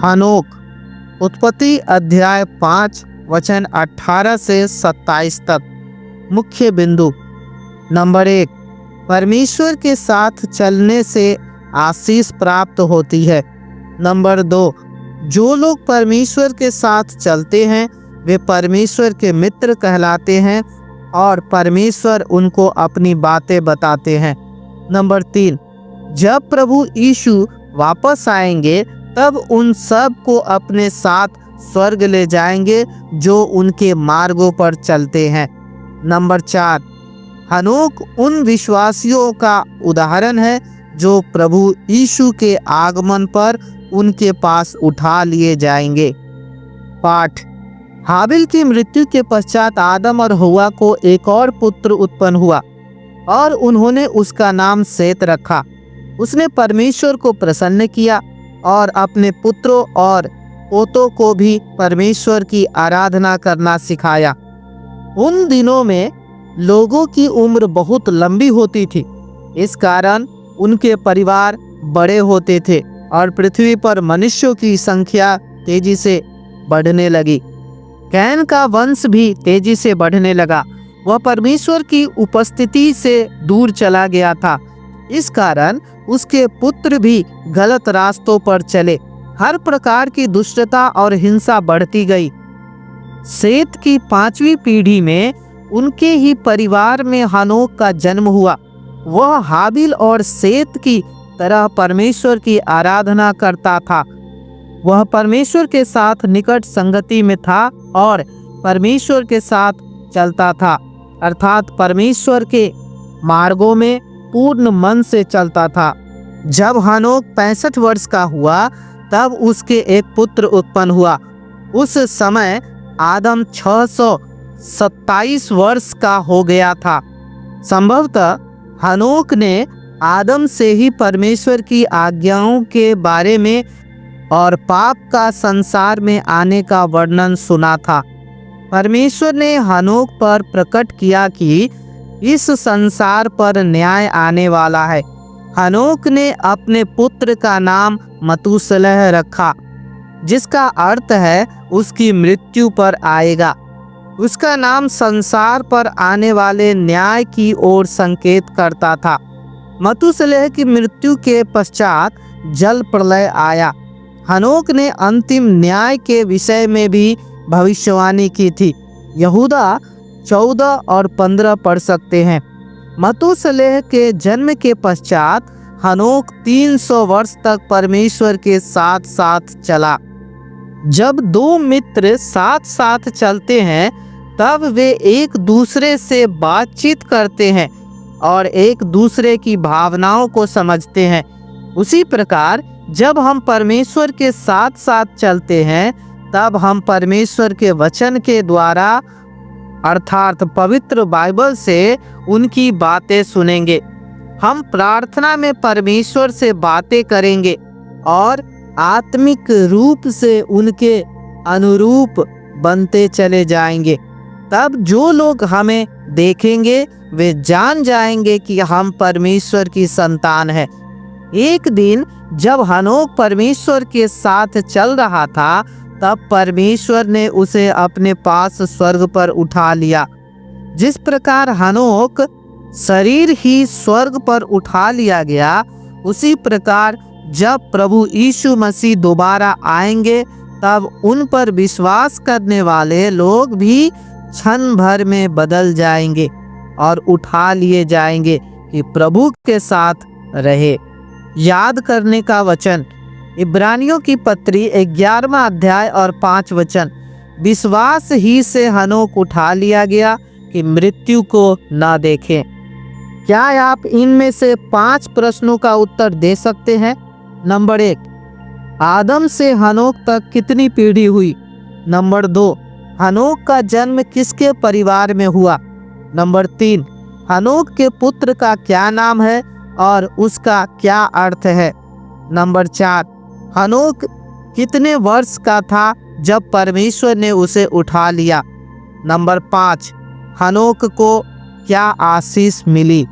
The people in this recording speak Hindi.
हनोक। उत्पत्ति अध्याय 5 वचन 18 से 27 तक। मुख्य बिंदु। नंबर 1, परमेश्वर के साथ चलने से आशीष प्राप्त होती है। नंबर 2, जो लोग परमेश्वर के साथ चलते हैं वे परमेश्वर के मित्र कहलाते हैं और परमेश्वर उनको अपनी बातें बताते हैं। नंबर 3, जब प्रभु यीशु वापस आएंगे तब उन सब को अपने साथ स्वर्ग ले जाएंगे जो उनके मार्गों पर चलते हैं। नंबर 4, हनोक उन विश्वासियों का उदाहरण है जो प्रभु यीशु के आगमन पर उनके पास उठा लिए जाएंगे। पाठ। हाबिल की मृत्यु के पश्चात आदम और हव्वा को एक और पुत्र उत्पन्न हुआ और उन्होंने उसका नाम सेत रखा। उसने परमेश्वर को प्रसन्न किया और अपने पुत्रों और पोतों को भी परमेश्वर की आराधना करना सिखाया। उन दिनों में लोगों की उम्र बहुत लंबी होती थी, इस कारण उनके परिवार बड़े होते थे और पृथ्वी पर मनुष्यों की संख्या तेजी से बढ़ने लगी। कैन का वंश भी तेजी से बढ़ने लगा। वह परमेश्वर की उपस्थिति से दूर चला गया था, इस कारण उसके पुत्र भी गलत रास्तों पर चले। हर प्रकार की दुष्टता और हिंसा बढ़ती गई। सेत की 5वीं पीढ़ी में उनके ही परिवार में हनोक का जन्म हुआ। वह हाबिल और सेत की तरह परमेश्वर की आराधना करता था। वह परमेश्वर के साथ निकट संगति में था और परमेश्वर के साथ चलता था, अर्थात परमेश्वर के मार्गों में पूर्ण मन से चलता था। जब हनोक 65 वर्ष का हुआ तब उसके एक पुत्र उत्पन्न हुआ। उस समय आदम 627 वर्ष का हो गया था। संभवतः हनोक ने आदम से ही परमेश्वर की आज्ञाओं के बारे में और पाप का संसार में आने का वर्णन सुना था। परमेश्वर ने हनोक पर प्रकट किया कि इस संसार पर न्याय आने वाला है। हनोक ने अपने पुत्र का नाम मतूसलह रखा, जिसका अर्थ है उसकी मृत्यु पर आएगा। उसका नाम संसार पर आने वाले न्याय की ओर संकेत करता था। मतूसलह की मृत्यु के पश्चात जल प्रलय आया। हनोक ने अंतिम न्याय के विषय में भी भविष्यवाणी की थी। यहूदा 14 और 15 पढ़ सकते हैं। मतूसलह के जन्म के पश्चात हनोक 300 वर्ष तक परमेश्वर के साथ साथ चला। जब दो मित्र साथ साथ चलते हैं तब वे एक दूसरे से बातचीत करते हैं और एक दूसरे की भावनाओं को समझते हैं। उसी प्रकार जब हम परमेश्वर के साथ साथ चलते हैं तब हम परमेश्वर के वचन के द्वारा अर्थात पवित्र बाइबल से उनकी बातें सुनेंगे। हम प्रार्थना में परमेश्वर से बातें करेंगे और आत्मिक रूप से उनके अनुरूप बनते चले जाएंगे। तब जो लोग हमें देखेंगे वे जान जाएंगे कि हम परमेश्वर की संतान हैं। एक दिन जब हनोक परमेश्वर के साथ चल रहा था तब परमेश्वर ने उसे अपने पास स्वर्ग पर उठा लिया। जिस प्रकार हनोक शरीर ही स्वर्ग पर उठा लिया गया, उसी प्रकार जब प्रभु यीशु मसीह दोबारा आएंगे तब उन पर विश्वास करने वाले लोग भी क्षण भर में बदल जाएंगे और उठा लिए जाएंगे कि प्रभु के साथ रहे। याद करने का वचन। इब्रानियों की पत्री 11वां अध्याय और 5 वचन। विश्वास ही से हनोक उठा लिया गया कि मृत्यु को न देखें। क्या आप इनमें से 5 प्रश्नों का उत्तर दे सकते हैं? नंबर 1, आदम से हनोक तक कितनी पीढ़ी हुई? नंबर 2, हनोक का जन्म किसके परिवार में हुआ? नंबर 3, हनोक के पुत्र का क्या नाम है और उसका क्या अर्थ है? नंबर 4, हनोक कितने वर्ष का था जब परमेश्वर ने उसे उठा लिया? नंबर 5, हनोक को क्या आशीष मिली?